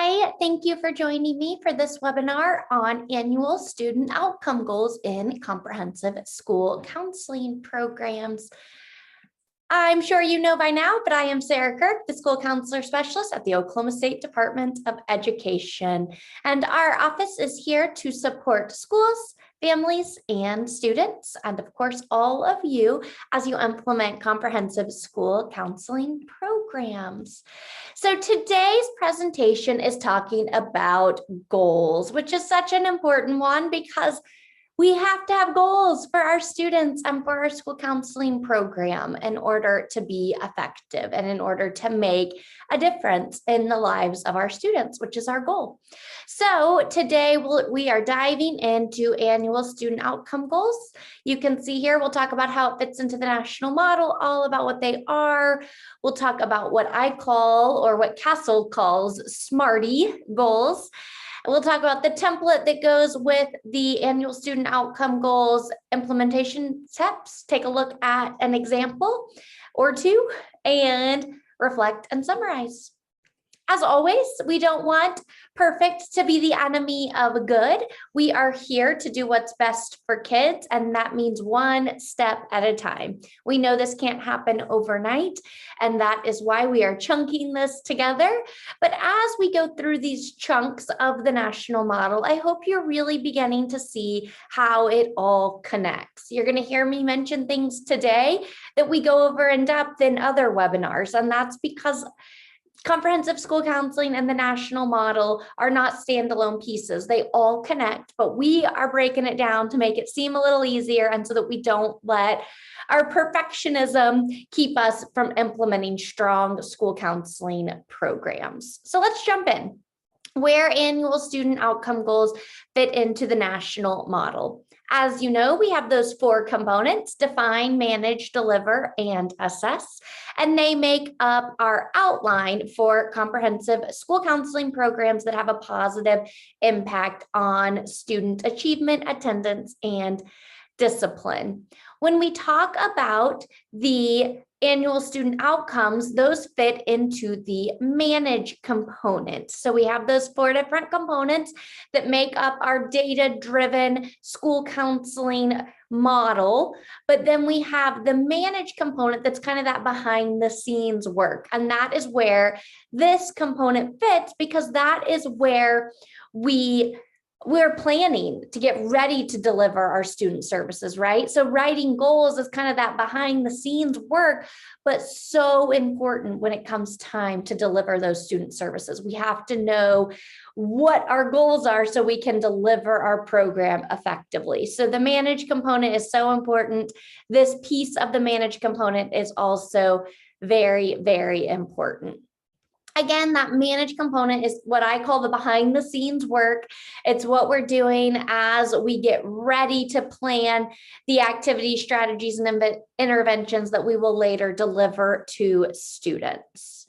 Hi, thank you for joining me for this webinar on annual student outcome goals in comprehensive school counseling programs. I'm sure you know by now, but I am Sarah Kirk, the school counselor specialist at the Oklahoma State Department of Education. And our office is here to support schools, families, and students, and of course, all of you as you implement comprehensive school counseling programs. So today's presentation is talking about goals, which is such an important one because we have to have goals for our students and for our school counseling program in order to be effective and in order to make a difference in the lives of our students, which is our goal. So today we are diving into annual student outcome goals. You can see here, we'll talk about how it fits into the national model, all about what they are. We'll talk about what I call, or what CASEL calls, SMARTY goals. We'll talk about the template that goes with the annual student outcome goals implementation steps, take a look at an example or two, and reflect and summarize. As always, we don't want perfect to be the enemy of good. We are here to do what's best for kids, and that means one step at a time. We know this can't happen overnight, and that is why we are chunking this together. But as we go through these chunks of the national model, I hope you're really beginning to see how it all connects. You're going to hear me mention things today that we go over in depth in other webinars, and that's because comprehensive school counseling and the national model are not standalone pieces. They all connect, but we are breaking it down to make it seem a little easier and so that we don't let our perfectionism keep us from implementing strong school counseling programs. So let's jump in. Where annual student outcome goals fit into the national model. As you know, we have those four components: define, manage, deliver, and assess. And they make up our outline for comprehensive school counseling programs that have a positive impact on student achievement, attendance, and discipline. When we talk about the annual student outcomes, those fit into the manage component. So we have those four different components that make up our data-driven school counseling model, but then we have the manage component that's kind of that behind the scenes work. And that is where this component fits, because that is where we're planning to get ready to deliver our student services, right? So writing goals is kind of that behind the scenes work, but so important when it comes time to deliver those student services. We have to know what our goals are so we can deliver our program effectively. So the manage component is so important. This piece of the manage component is also very, very important. Again, that manage component is what I call the behind the scenes work. It's what we're doing as we get ready to plan the activity, strategies, and interventions that we will later deliver to students.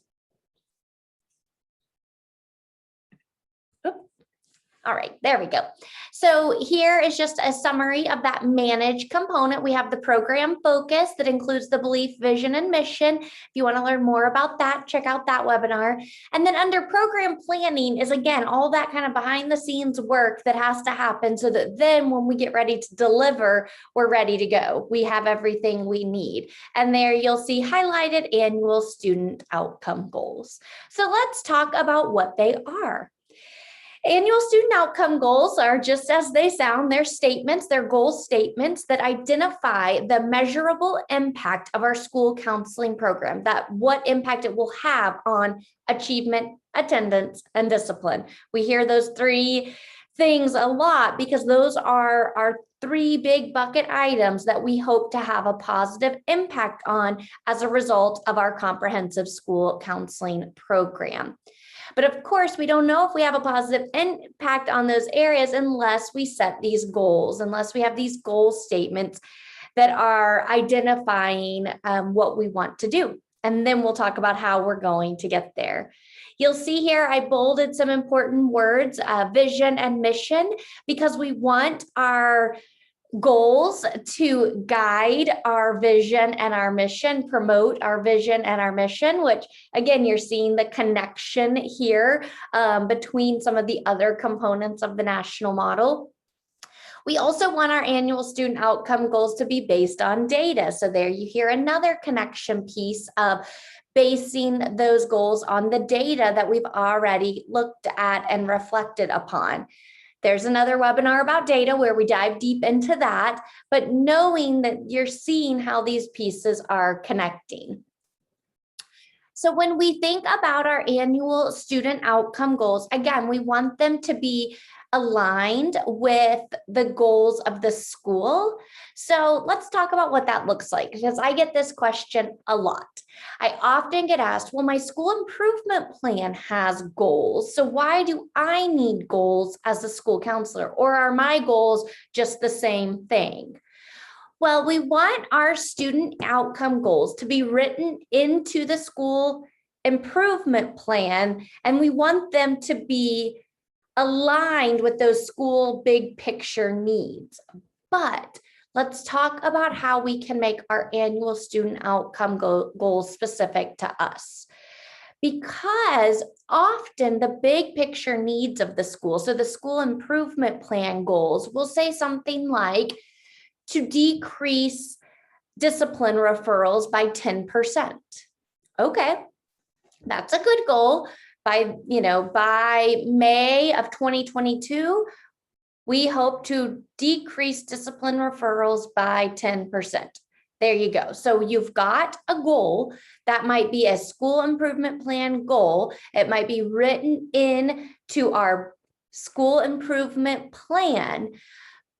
All right, there we go. So here is just a summary of that manage component. We have the program focus that includes the belief, vision, and mission. If you want to learn more about that, check out that webinar. And then under program planning is, again, all that kind of behind the scenes work that has to happen so that then when we get ready to deliver, we're ready to go. We have everything we need. And there you'll see highlighted annual student outcome goals. So let's talk about what they are. Annual student outcome goals are, just as they sound, they're statements, they're goal statements that identify the measurable impact of our school counseling program, that what impact it will have on achievement, attendance, and discipline. We hear those three things a lot because those are our three big bucket items that we hope to have a positive impact on as a result of our comprehensive school counseling program. But of course, we don't know if we have a positive impact on those areas unless we set these goals, unless we have these goal statements that are identifying what we want to do. And then we'll talk about how we're going to get there. You'll see here, I bolded some important words, vision and mission, because we want our goals to guide our vision and our mission, promote our vision and our mission, which again, you're seeing the connection here between some of the other components of the national model. We also want our annual student outcome goals to be based on data. So there you hear another connection piece of basing those goals on the data that we've already looked at and reflected upon. There's another webinar about data where we dive deep into that, but knowing that you're seeing how these pieces are connecting. So when we think about our annual student outcome goals, again, we want them to be aligned with the goals of the school. So let's talk about what that looks like, because I get this question a lot. I often get asked, well, my school improvement plan has goals, so why do I need goals as a school counselor? Or are my goals just the same thing? Well, we want our student outcome goals to be written into the school improvement plan, and we want them to be aligned with those school big picture needs. But let's talk about how we can make our annual student outcome goals specific to us. Because often the big picture needs of the school, so the school improvement plan goals will say something like to decrease discipline referrals by 10%. Okay, that's a good goal. By May of 2022, we hope to decrease discipline referrals by 10%. There you go. So you've got a goal that might be a school improvement plan goal. It might be written in to our school improvement plan,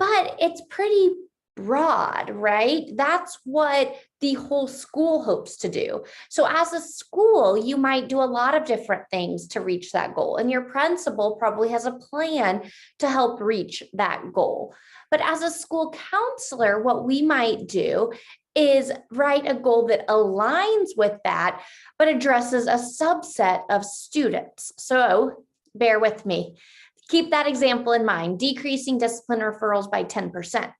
but it's pretty broad, right? That's what the whole school hopes to do. So as a school, you might do a lot of different things to reach that goal, and your principal probably has a plan to help reach that goal. But as a school counselor, what we might do is write a goal that aligns with that, but addresses a subset of students. So bear with me. Keep that example in mind, decreasing discipline referrals by 10%.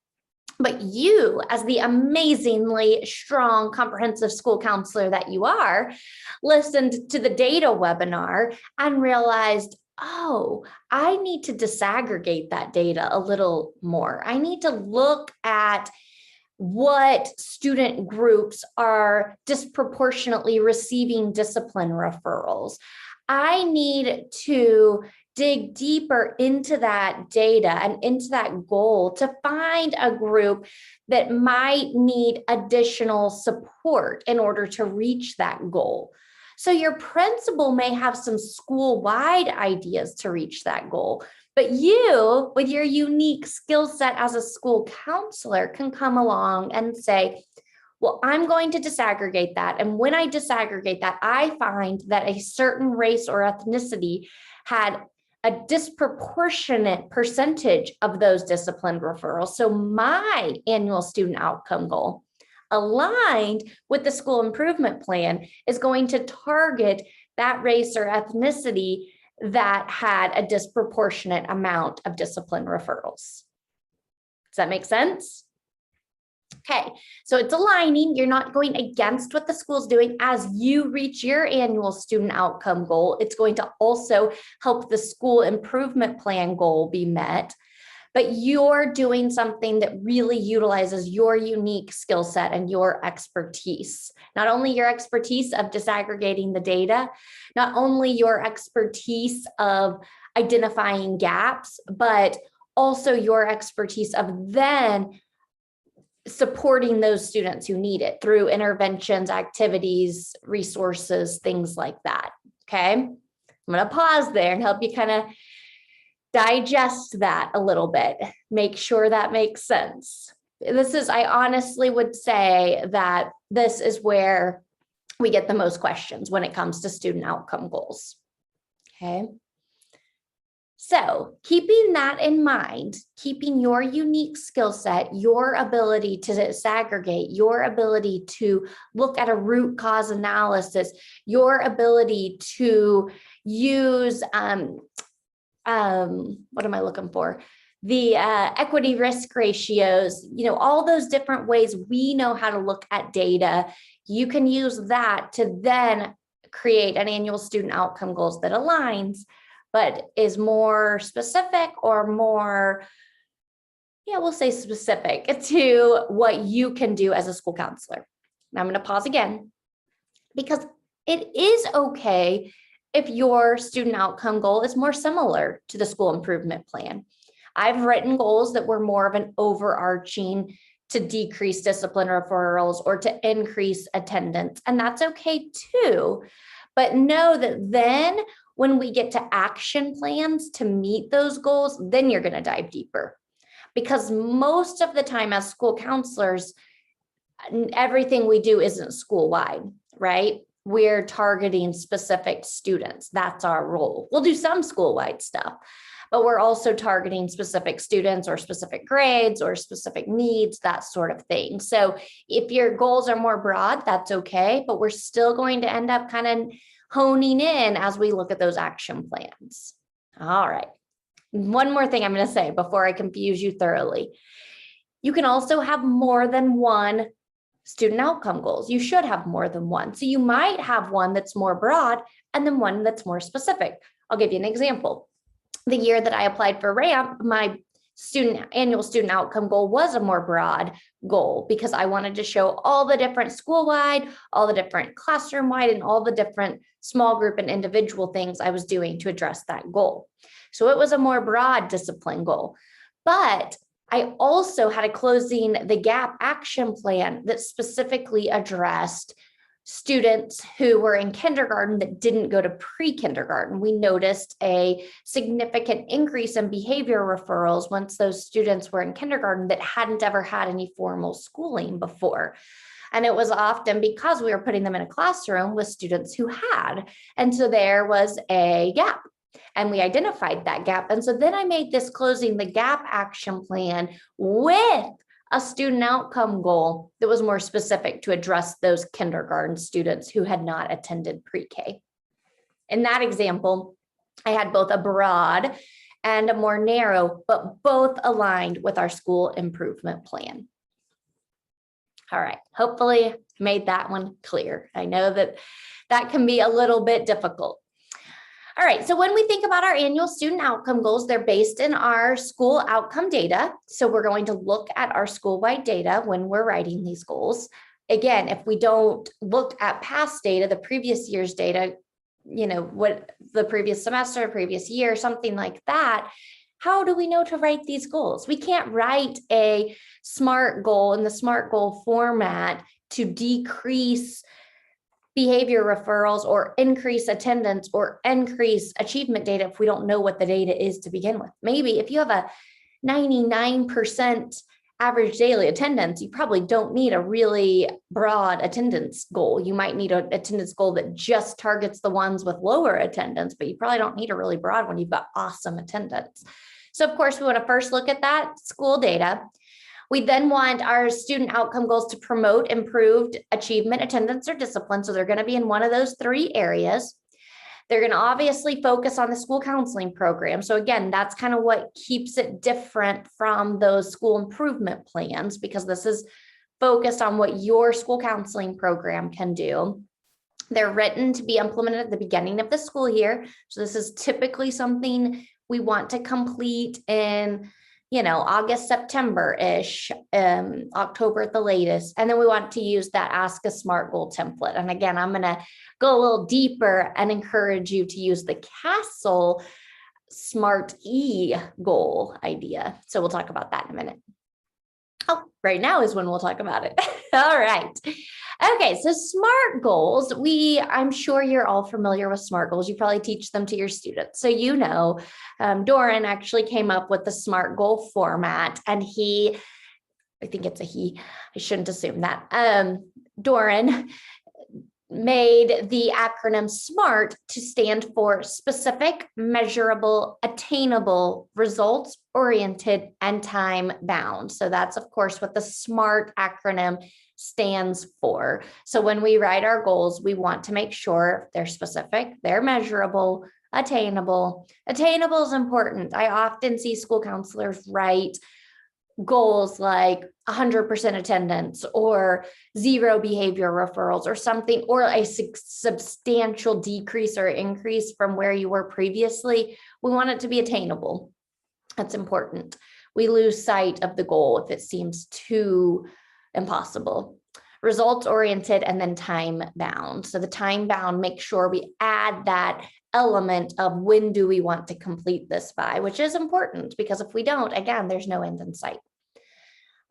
But you, as the amazingly strong, comprehensive school counselor that you are, listened to the data webinar and realized, oh, I need to disaggregate that data a little more. I need to look at what student groups are disproportionately receiving discipline referrals. I need to dig deeper into that data and into that goal to find a group that might need additional support in order to reach that goal. So your principal may have some school-wide ideas to reach that goal, but you, with your unique skill set as a school counselor, can come along and say, well, I'm going to disaggregate that. And when I disaggregate that, I find that a certain race or ethnicity had a disproportionate percentage of those discipline referrals. So my annual student outcome goal, aligned with the school improvement plan, is going to target that race or ethnicity that had a disproportionate amount of discipline referrals. Does that make sense? Okay, so it's aligning. You're not going against what the school's doing. As you reach your annual student outcome goal, it's going to also help the school improvement plan goal be met. But you're doing something that really utilizes your unique skill set and your expertise. Not only your expertise of disaggregating the data, not only your expertise of identifying gaps, but also your expertise of then supporting those students who need it through interventions, activities, resources, things like that. Okay, I'm going to pause there and help you kind of digest that a little bit. Make sure that makes sense. I honestly would say that this is where we get the most questions when it comes to student outcome goals. Okay. So keeping that in mind, keeping your unique skill set, your ability to disaggregate, your ability to look at a root cause analysis, your ability to use, what am I looking for? the equity risk ratios, all those different ways we know how to look at data. You can use that to then create an annual student outcome goals that aligns, but is more specific or more, we'll say specific to what you can do as a school counselor. Now I'm going to pause again, because it is okay if your student outcome goal is more similar to the school improvement plan. I've written goals that were more of an overarching to decrease discipline referrals or to increase attendance, and that's okay too. But know that then when we get to action plans to meet those goals, then you're going to dive deeper. Because most of the time as school counselors, everything we do isn't school-wide, right? We're targeting specific students. That's our role. We'll do some school-wide stuff, but we're also targeting specific students or specific grades or specific needs, that sort of thing. So if your goals are more broad, that's okay, but we're still going to end up kind of honing in as we look at those action plans. All right. One more thing I'm going to say before I confuse you thoroughly. You can also have more than one student outcome goals. You should have more than one. So you might have one that's more broad and then one that's more specific. I'll give you an example. The year that I applied for RAMP, my annual student outcome goal was a more broad goal because I wanted to show all the different school-wide, all the different classroom-wide, and all the different small group and individual things I was doing to address that goal. So it was a more broad discipline goal. But I also had a closing the gap action plan that specifically addressed students who were in kindergarten that didn't go to pre-kindergarten. We noticed a significant increase in behavior referrals once those students were in kindergarten that hadn't ever had any formal schooling before. And it was often because we were putting them in a classroom with students who had. And so there was a gap. And we identified that gap. And so then I made this closing the gap action plan with a student outcome goal that was more specific to address those kindergarten students who had not attended pre-K. In that example, I had both a broad and a more narrow, but both aligned with our school improvement plan. All right, hopefully made that one clear. I know that can be a little bit difficult. All right, so when we think about our annual student outcome goals, they're based in our school outcome data. So we're going to look at our school-wide data when we're writing these goals. Again, if we don't look at past data, the previous year's data, what the previous semester, previous year, something like that, how do we know to write these goals? We can't write a SMART goal in the SMART goal format to decrease behavior referrals or increase attendance or increase achievement data if we don't know what the data is to begin with. Maybe if you have a 99% average daily attendance, you probably don't need a really broad attendance goal. You might need an attendance goal that just targets the ones with lower attendance, but you probably don't need a really broad one. You've got awesome attendance. So of course, we want to first look at that school data. We then want our student outcome goals to promote improved achievement, attendance, or discipline. So they're going to be in one of those three areas. They're going to obviously focus on the school counseling program. So again, that's kind of what keeps it different from those school improvement plans, because this is focused on what your school counseling program can do. They're written to be implemented at the beginning of the school year. So this is typically something we want to complete in August, September-ish, October at the latest. And then we want to use that ASCA SMART goal template. And again, I'm going to go a little deeper and encourage you to use the CASEL SMART E goal idea. So we'll talk about that in a minute. Oh, right now is when we'll talk about it. All right. Okay, so SMART goals, I'm sure you're all familiar with SMART goals. You probably teach them to your students. So Doran actually came up with the SMART goal format, and I think it's a he, I shouldn't assume that. Doran made the acronym SMART to stand for specific, measurable, attainable, results-oriented, and time-bound. So that's, of course, what the SMART acronym stands for. So when we write our goals, we want to make sure they're specific, they're measurable, Attainable. Attainable is important. I often see school counselors write goals like 100% attendance or 0 behavior referrals or something, or a substantial decrease or increase from where you were previously. We want it to be attainable. That's important. We lose sight of the goal if it seems too impossible. Results oriented and then time bound. So the time bound, make sure we add that element of when do we want to complete this by, which is important because if we don't, again, there's no end in sight.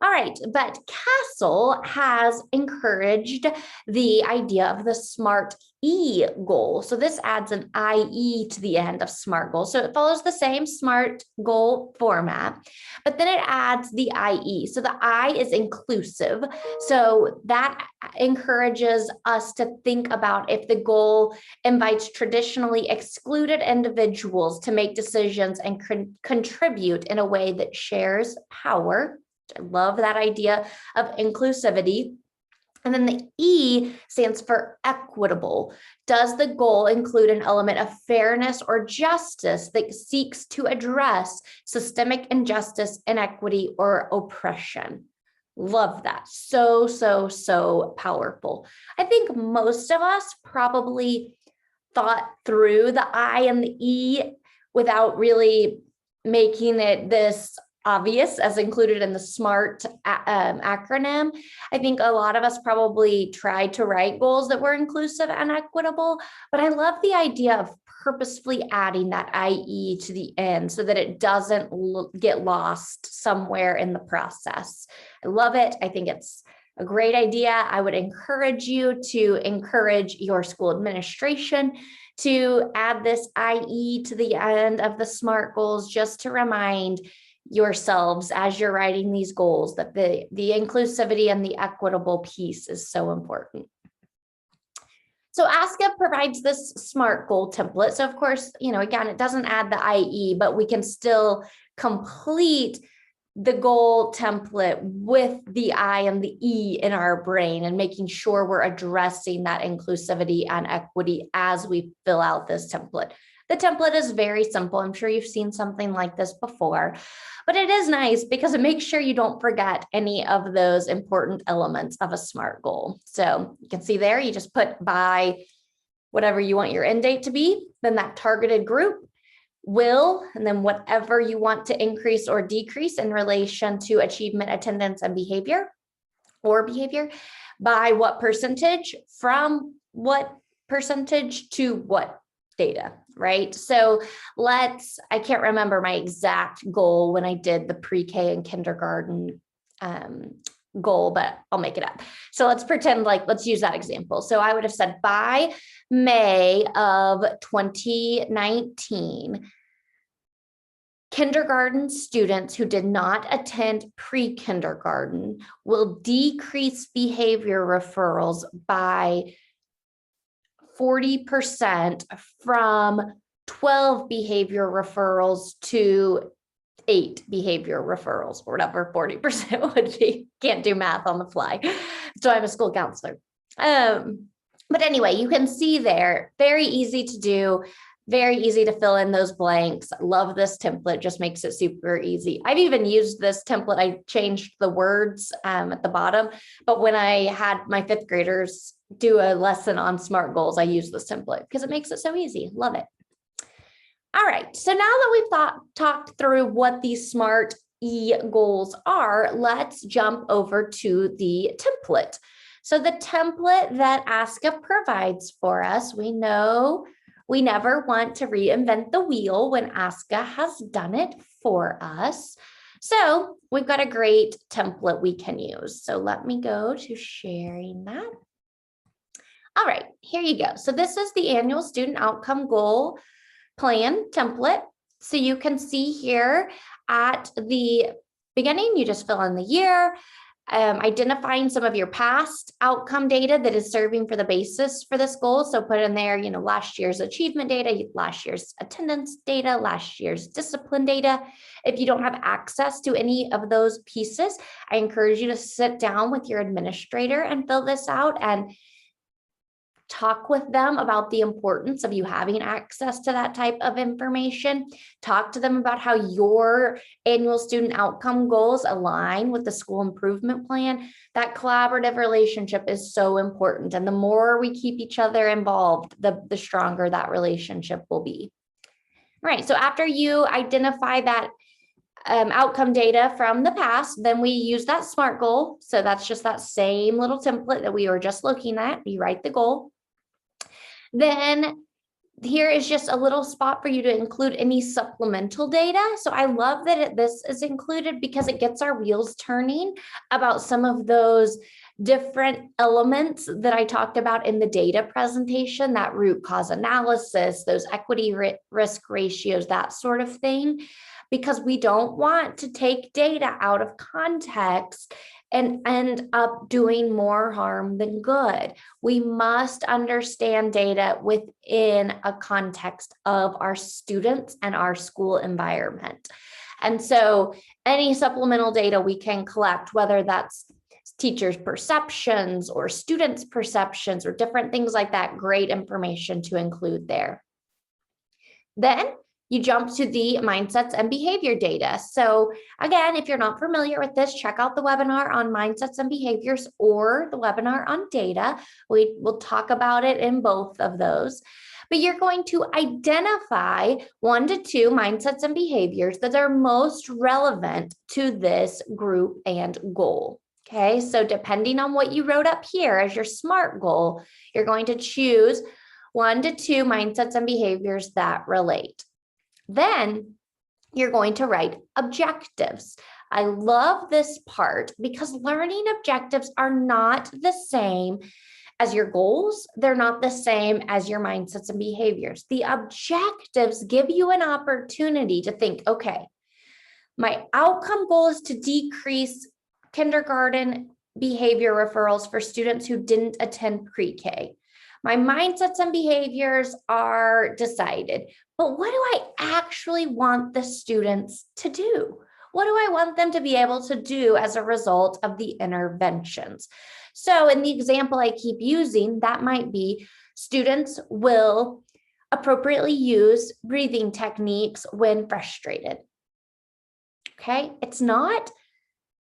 All right, but Castle has encouraged the idea of the SMART E goal. So this adds an IE to the end of SMART goal. So it follows the same SMART goal format, but then it adds the IE. So the I is inclusive. So that encourages us to think about if the goal invites traditionally excluded individuals to make decisions and contribute in a way that shares power. I love that idea of inclusivity. And then the E stands for equitable. Does the goal include an element of fairness or justice that seeks to address systemic injustice, inequity, or oppression? Love that. So, so, so powerful. I think most of us probably thought through the I and the E without really making it this obvious as included in the SMART acronym. I think a lot of us probably tried to write goals that were inclusive and equitable, but I love the idea of purposefully adding that IE to the end so that it doesn't get lost somewhere in the process. I love it. I think it's a great idea. I would encourage you to encourage your school administration to add this IE to the end of the SMART goals, just to remind yourselves as you're writing these goals that the inclusivity and the equitable piece is so important. So ASCA provides this SMART goal template. So of course, again, it doesn't add the IE, but we can still complete the goal template with the I and the E in our brain and making sure we're addressing that inclusivity and equity as we fill out this template. The template is very simple. I'm sure you've seen something like this before, but it is nice because it makes sure you don't forget any of those important elements of a SMART goal. So you can see there, you just put by whatever you want your end date to be, then that targeted group, will, and then whatever you want to increase or decrease in relation to achievement, attendance, and behavior, by what percentage, from what percentage to what data, right? So I can't remember my exact goal when I did the pre-K and kindergarten goal, but I'll make it up. So let's pretend let's use that example. So I would have said by May of 2019, kindergarten students who did not attend pre-kindergarten will decrease behavior referrals by 40% from 12 behavior referrals to 8 behavior referrals, or whatever 40% would be. Can't do math on the fly. So I'm a school counselor. But anyway, you can see there, very easy to do, very easy to fill in those blanks. Love this template, just makes it super easy. I've even used this template. I changed the words at the bottom, but when I had my 5th graders do a lesson on SMART goals, I use this template because it makes it so easy. Love it. All right, so now that we've talked through what these SMART E goals are, let's jump over to the template. So the template that ASCA provides for us, we know we never want to reinvent the wheel when ASCA has done it for us. So we've got a great template we can use. So let me go to sharing that. All right, here you go. So this is the annual student outcome goal plan template. So you can see here at the beginning, you just fill in the year, identifying some of your past outcome data that is serving for the basis for this goal. So put in there, last year's achievement data, last year's attendance data, last year's discipline data. If you don't have access to any of those pieces, I encourage you to sit down with your administrator and fill this out and talk with them about the importance of you having access to that type of information. Talk to them about how your annual student outcome goals align with the school improvement plan. That collaborative relationship is so important. And the more we keep each other involved, the stronger that relationship will be. All right, so after you identify that outcome data from the past, then we use that SMART goal. So that's just that same little template that we were just looking at. You write the goal. Then here is just a little spot for you to include any supplemental data. So I love that this is included because it gets our wheels turning about some of those different elements that I talked about in the data presentation, that root cause analysis, those equity risk ratios, that sort of thing, because we don't want to take data out of context and end up doing more harm than good. We must understand data within a context of our students and our school environment. And so any supplemental data we can collect, whether that's teachers' perceptions or students' perceptions or different things like that, great information to include there. Then you jump to the mindsets and behavior data. So again, if you're not familiar with this, check out the webinar on mindsets and behaviors or the webinar on data. We will talk about it in both of those. But you're going to identify 1 to 2 mindsets and behaviors that are most relevant to this group and goal. Okay, so depending on what you wrote up here as your SMART goal, you're going to choose 1 to 2 mindsets and behaviors that relate. Then you're going to write objectives. I love this part because learning objectives are not the same as your goals. They're not the same as your mindsets and behaviors. The objectives give you an opportunity to think, okay, my outcome goal is to decrease kindergarten behavior referrals for students who didn't attend pre-K. My mindsets and behaviors are decided, but what do I actually want the students to do? What do I want them to be able to do as a result of the interventions? So in the example I keep using, that might be students will appropriately use breathing techniques when frustrated. Okay, it's not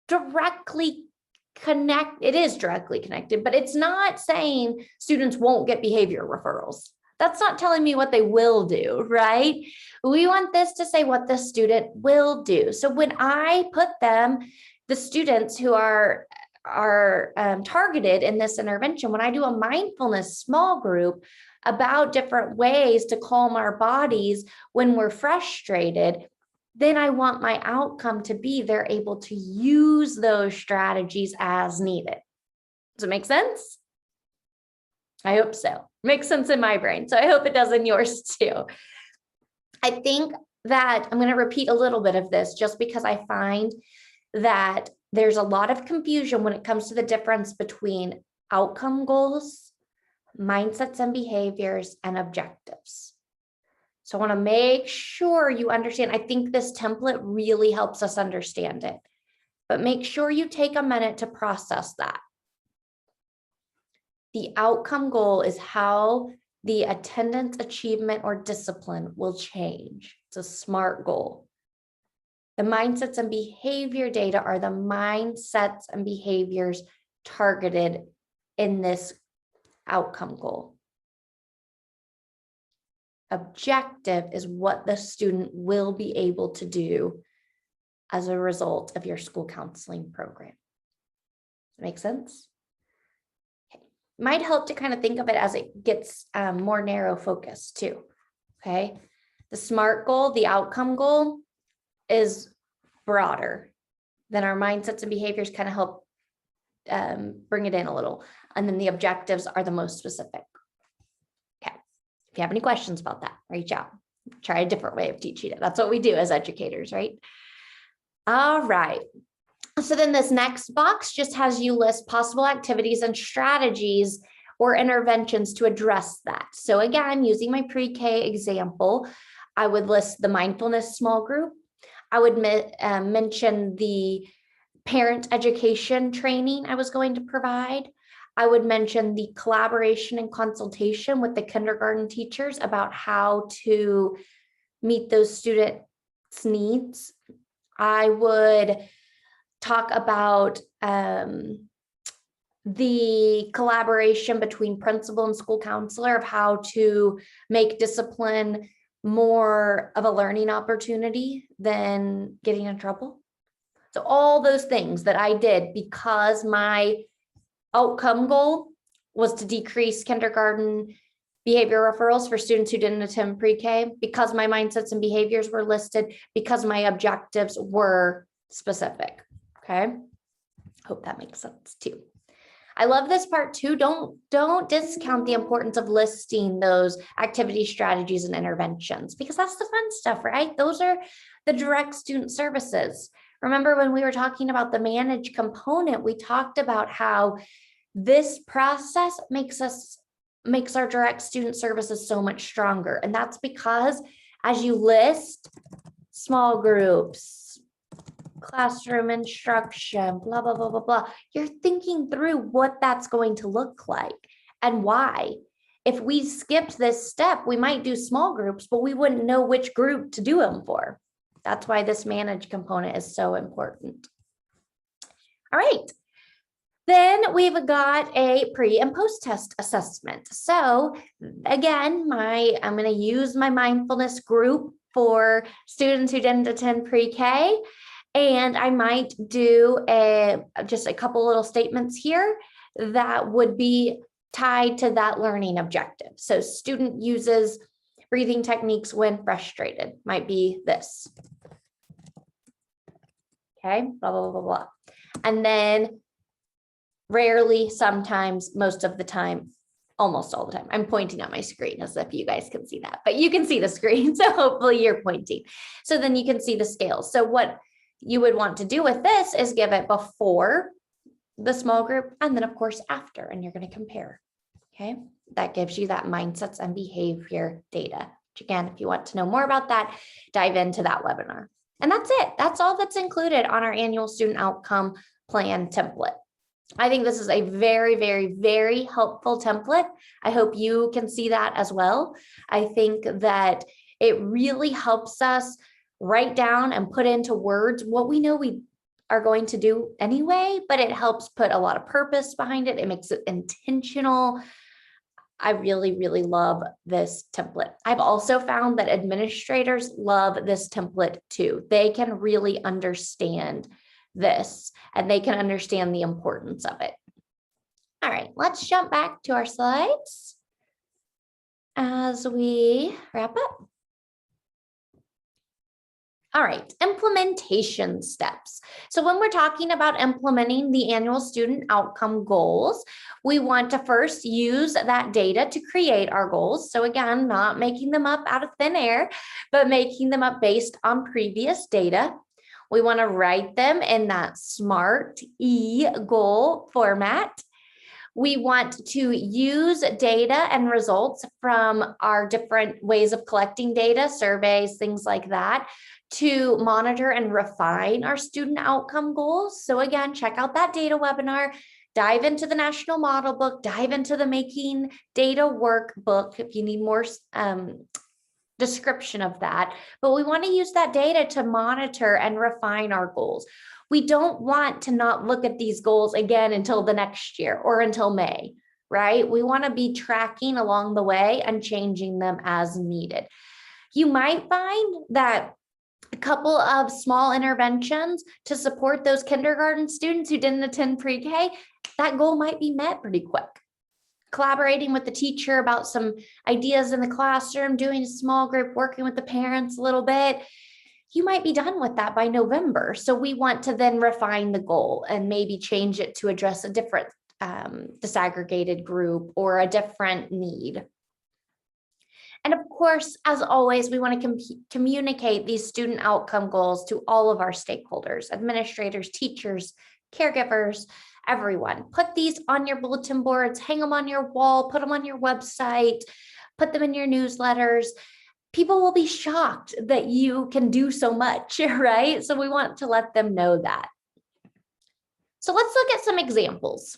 directly it is directly connected, but it's not saying students won't get behavior referrals. That's not telling me what they will do, right? We want this to say what the student will do. So when I put the students who are targeted in this intervention, when I do a mindfulness small group about different ways to calm our bodies when we're frustrated, then I want my outcome to be they're able to use those strategies as needed. Does it make sense? I hope so. Makes sense in my brain. So I hope it does in yours too. I think that I'm going to repeat a little bit of this just because I find that there's a lot of confusion when it comes to the difference between outcome goals, mindsets and behaviors, and objectives. So I want to make sure you understand. I think this template really helps us understand it, but make sure you take a minute to process that. The outcome goal is how the attendance, achievement, or discipline will change. It's a SMART goal. The mindsets and behavior data are the mindsets and behaviors targeted in this outcome goal. Objective is what the student will be able to do as a result of your school counseling program. Make sense? Okay. Might help to kind of think of it as it gets more narrow focus too. Okay. The SMART goal, the outcome goal, is broader than our mindsets and behaviors, kind of help bring it in a little. And then the objectives are the most specific. If you have any questions about that, reach out. Try a different way of teaching it. That's what we do as educators, right? All right. So then this next box just has you list possible activities and strategies or interventions to address that. So again, using my pre-K example, I would list the mindfulness small group. I would mention the parent education training I was going to provide. I would mention the collaboration and consultation with the kindergarten teachers about how to meet those students' needs. I would talk about the collaboration between principal and school counselor of how to make discipline more of a learning opportunity than getting in trouble. So all those things that I did because my outcome goal was to decrease kindergarten behavior referrals for students who didn't attend pre-K, because my mindsets and behaviors were listed, because my objectives were specific. Okay. Hope that makes sense too. I love this part too. Don't discount the importance of listing those activity strategies and interventions, because that's the fun stuff, right? Those are the direct student services. Remember when we were talking about the manage component, we talked about how this process makes our direct student services so much stronger. And that's because as you list small groups, classroom instruction, blah, blah, blah, blah, blah, you're thinking through what that's going to look like and why. If we skipped this step, we might do small groups, but we wouldn't know which group to do them for. That's why this manage component is so important. All right. Then we've got a pre and post test assessment. So again, I'm going to use my mindfulness group for students who didn't attend pre-K. And I might do just a couple little statements here that would be tied to that learning objective. So student uses breathing techniques when frustrated, might be this. Okay, blah, blah, blah, blah. And then rarely, sometimes, most of the time, almost all the time, I'm pointing at my screen as if you guys can see that, but you can see the screen. So hopefully you're pointing. So then you can see the scales. So what you would want to do with this is give it before the small group and then of course after, and you're going to compare. Okay. That gives you that mindsets and behavior data. Which again, if you want to know more about that, dive into that webinar. And that's it. That's all that's included on our annual student outcome plan template. I think this is a very, very, very helpful template. I hope you can see that as well. I think that it really helps us write down and put into words what we know we are going to do anyway, but it helps put a lot of purpose behind it. It makes it intentional. I really, really love this template. I've also found that administrators love this template too. They can really understand this and they can understand the importance of it. All right, let's jump back to our slides as we wrap up. All right, implementation steps. So when we're talking about implementing the annual student outcome goals, we want to first use that data to create our goals. So again, not making them up out of thin air, but making them up based on previous data. We want to write them in that SMART goal format. We want to use data and results from our different ways of collecting data, surveys, things like that, to monitor and refine our student outcome goals. So again, check out that data webinar, dive into the National Model book, dive into the Making Data workbook if you need more description of that. But we want to use that data to monitor and refine our goals. We don't want to not look at these goals again until the next year or until May, right? We want to be tracking along the way and changing them as needed. You might find that a couple of small interventions to support those kindergarten students who didn't attend pre-K, that goal might be met pretty quick. Collaborating with the teacher about some ideas in the classroom, doing a small group, working with the parents a little bit, you might be done with that by November. So we want to then refine the goal and maybe change it to address a different disaggregated group or a different need. And of course, as always, we want to communicate these student outcome goals to all of our stakeholders, administrators, teachers, caregivers, everyone. Put these on your bulletin boards, hang them on your wall, put them on your website, put them in your newsletters. People will be shocked that you can do so much, right? So we want to let them know that. So let's look at some examples.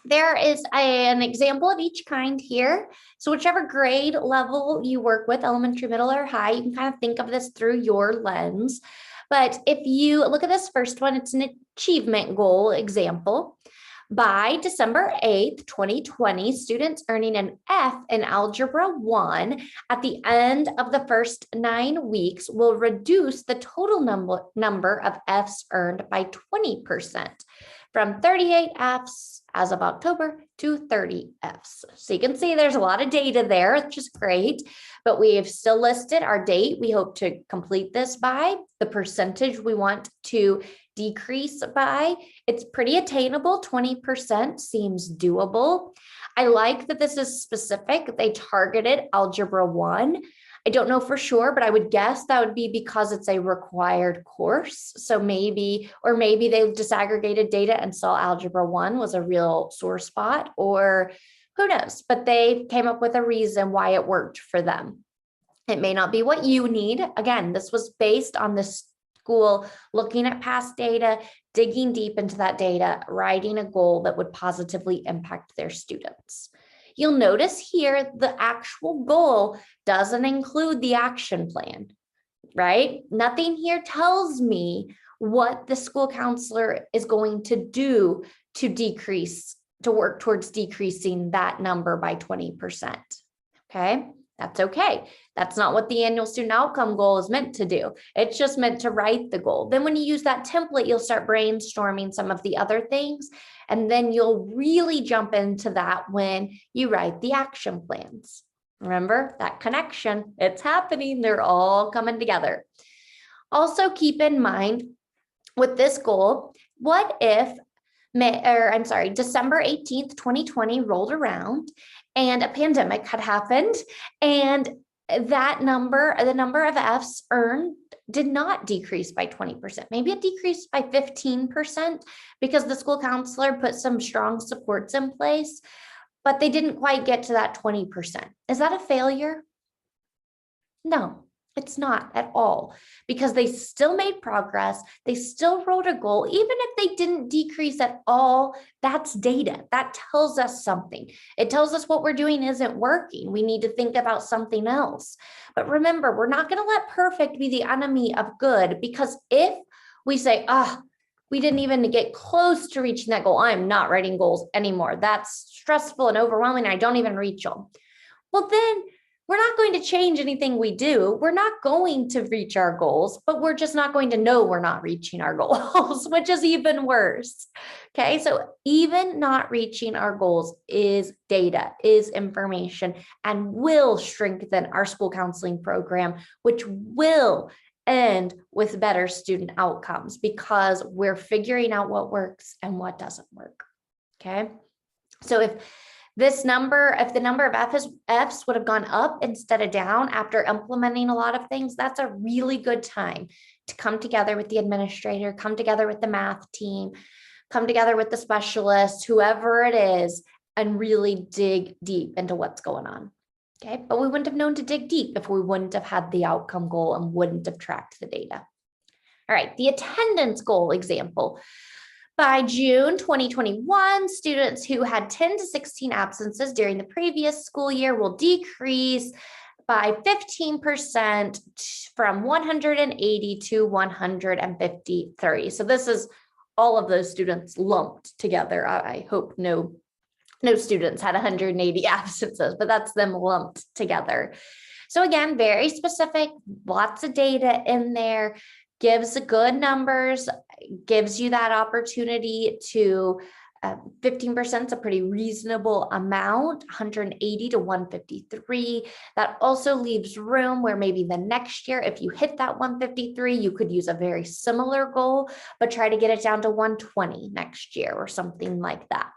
There is an example of each kind here. So whichever grade level you work with, elementary, middle, or high, you can kind of think of this through your lens. But if you look at this first one, it's an achievement goal example. By December 8th, 2020, students earning an F in Algebra 1 at the end of the first 9 weeks will reduce the total number of Fs earned by 20%, from 38 Fs as of October to 30 Fs. So you can see there's a lot of data there, which is great, but we've still listed our date we hope to complete this by, the percentage we want to decrease by. It's pretty attainable. 20% seems doable. I like that this is specific. They targeted Algebra 1. I don't know for sure, but I would guess that would be because it's a required course. So maybe they disaggregated data and saw Algebra 1 was a real sore spot, or who knows, but they came up with a reason why it worked for them. It may not be what you need. Again, this was based on the school looking at past data, digging deep into that data, writing a goal that would positively impact their students. You'll notice here the actual goal doesn't include the action plan, right? Nothing here tells me what the school counselor is going to do to work towards decreasing that number by 20%. Okay, that's okay. That's not what the annual student outcome goal is meant to do. It's just meant to write the goal. Then when you use that template, you'll start brainstorming some of the other things, and then you'll really jump into that when you write the action plans. Remember that connection, it's happening. They're all coming together. Also keep in mind with this goal, what if December 18th, 2020 rolled around and a pandemic had happened, and that number, the number of Fs earned, did not decrease by 20%. Maybe it decreased by 15% because the school counselor put some strong supports in place, but they didn't quite get to that 20%. Is that a failure? No. It's not at all, because they still made progress. They still wrote a goal. Even if they didn't decrease at all, that's data. That tells us something. It tells us what we're doing isn't working. We need to think about something else. But remember, we're not going to let perfect be the enemy of good, because if we say, we didn't even get close to reaching that goal, I'm not writing goals anymore, that's stressful and overwhelming, I don't even reach them. Well, then we're not going to change anything we do. We're not going to reach our goals, but we're just not going to know we're not reaching our goals, which is even worse. Okay, so even not reaching our goals is data, is information, and will strengthen our school counseling program, which will end with better student outcomes, because we're figuring out what works and what doesn't work. Okay, so if the number of Fs would have gone up instead of down after implementing a lot of things, that's a really good time to come together with the administrator, come together with the math team, come together with the specialist, whoever it is, and really dig deep into what's going on. Okay, but we wouldn't have known to dig deep if we wouldn't have had the outcome goal and wouldn't have tracked the data. All right, the attendance goal example. By June 2021, students who had 10 to 16 absences during the previous school year will decrease by 15% from 180 to 153. So this is all of those students lumped together. I hope no students had 180 absences, but that's them lumped together. So again, very specific, lots of data in there. Gives good numbers, gives you that opportunity to 15% is a pretty reasonable amount, 180 to 153. That also leaves room where maybe the next year, if you hit that 153, you could use a very similar goal, but try to get it down to 120 next year or something like that.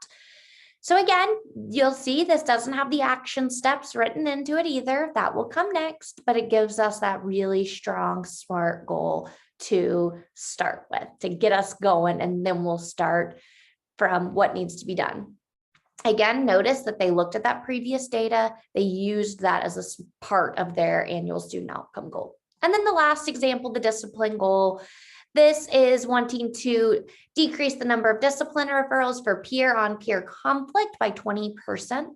So again, you'll see this doesn't have the action steps written into it either. That will come next, but it gives us that really strong, SMART goal to start with, to get us going, and then we'll start from what needs to be done. Again, notice that they looked at that previous data. They used that as a part of their annual student outcome goal. And then the last example, the discipline goal. This is wanting to decrease the number of discipline referrals for peer-on-peer conflict by 20%.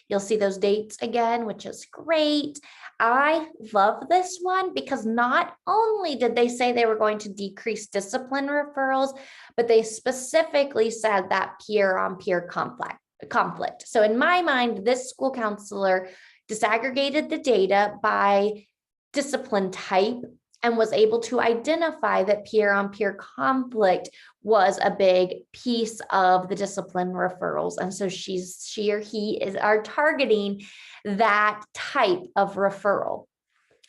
You'll see those dates again, which is great. I love this one because not only did they say they were going to decrease discipline referrals, but they specifically said that peer-on-peer conflict. So in my mind, this school counselor disaggregated the data by discipline type and was able to identify that peer-on-peer conflict was a big piece of the discipline referrals. And so she or he are targeting that type of referral.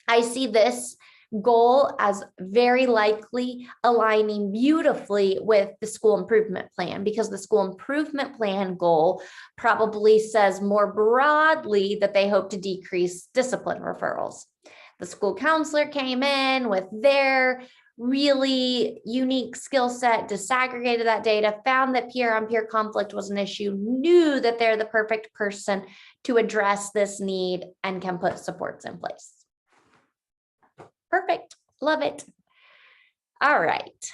I see this goal as very likely aligning beautifully with the school improvement plan, because the school improvement plan goal probably says more broadly that they hope to decrease discipline referrals. The school counselor came in with their really unique skill set, disaggregated that data, found that peer-on-peer conflict was an issue, knew that they're the perfect person to address this need and can put supports in place. Perfect. Love it. All right.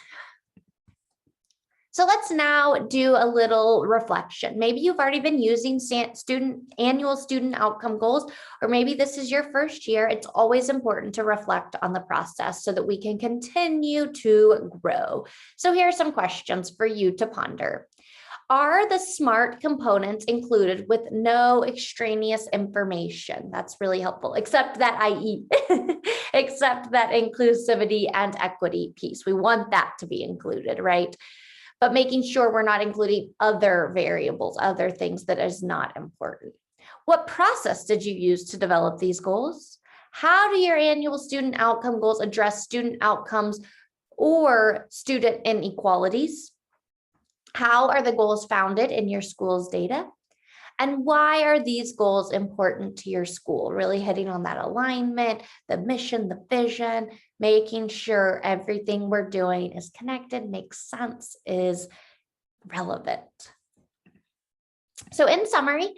So let's now do a little reflection. Maybe you've already been using annual student outcome goals, or maybe this is your first year. It's always important to reflect on the process so that we can continue to grow. So here are some questions for you to ponder. Are the SMART components included with no extraneous information? That's really helpful, except that IE, except that inclusivity and equity piece. We want that to be included, right? But making sure we're not including other variables, other things that is not important. What process did you use to develop these goals? How do your annual student outcome goals address student outcomes or student inequalities? How are the goals founded in your school's data? And why are these goals important to your school? Really hitting on that alignment, the mission, the vision, making sure everything we're doing is connected, makes sense, is relevant. So in summary,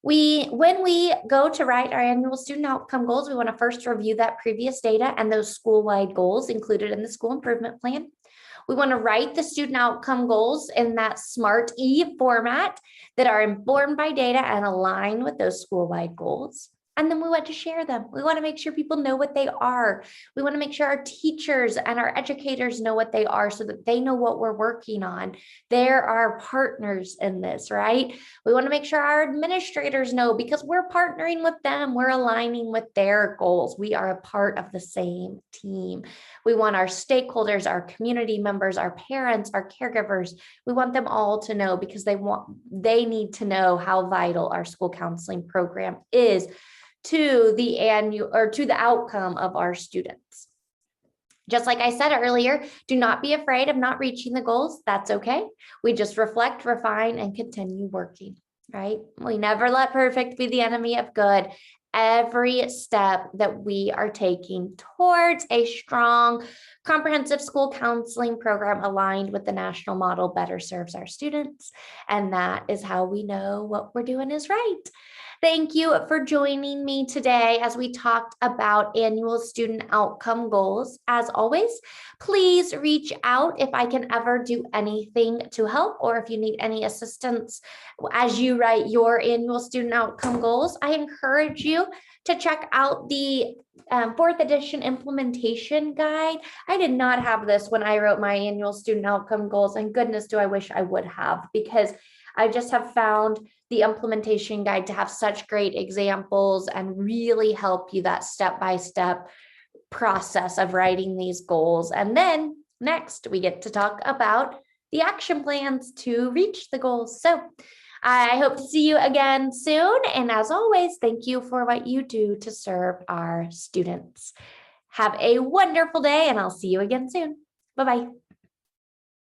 when we go to write our annual student outcome goals, we want to first review that previous data and those school-wide goals included in the school improvement plan. We want to write the student outcome goals in that SMART E format that are informed by data and align with those school-wide goals. And then we want to share them. We want to make sure people know what they are. We want to make sure our teachers and our educators know what they are so that they know what we're working on. They're our partners in this, right? We want to make sure our administrators know because we're partnering with them. We're aligning with their goals. We are a part of the same team. We want our stakeholders, our community members, our parents, our caregivers. We want them all to know because they need to know how vital our school counseling program is to the outcome of our students. Just like I said earlier, do not be afraid of not reaching the goals. That's okay. We just reflect, refine, and continue working, right? We never let perfect be the enemy of good. Every step that we are taking towards a strong, comprehensive school counseling program aligned with the national model better serves our students. And that is how we know what we're doing is right. Thank you for joining me today as we talked about annual student outcome goals. As always, please reach out if I can ever do anything to help, or if you need any assistance as you write your annual student outcome goals. I encourage you to check out the 4th edition implementation guide. I did not have this when I wrote my annual student outcome goals, and goodness, do I wish I would have, because I just have found the implementation guide to have such great examples and really help you that step-by-step process of writing these goals. And then next we get to talk about the action plans to reach the goals. So I hope to see you again soon. And as always, thank you for what you do to serve our students. Have a wonderful day, and I'll see you again soon. Bye-bye.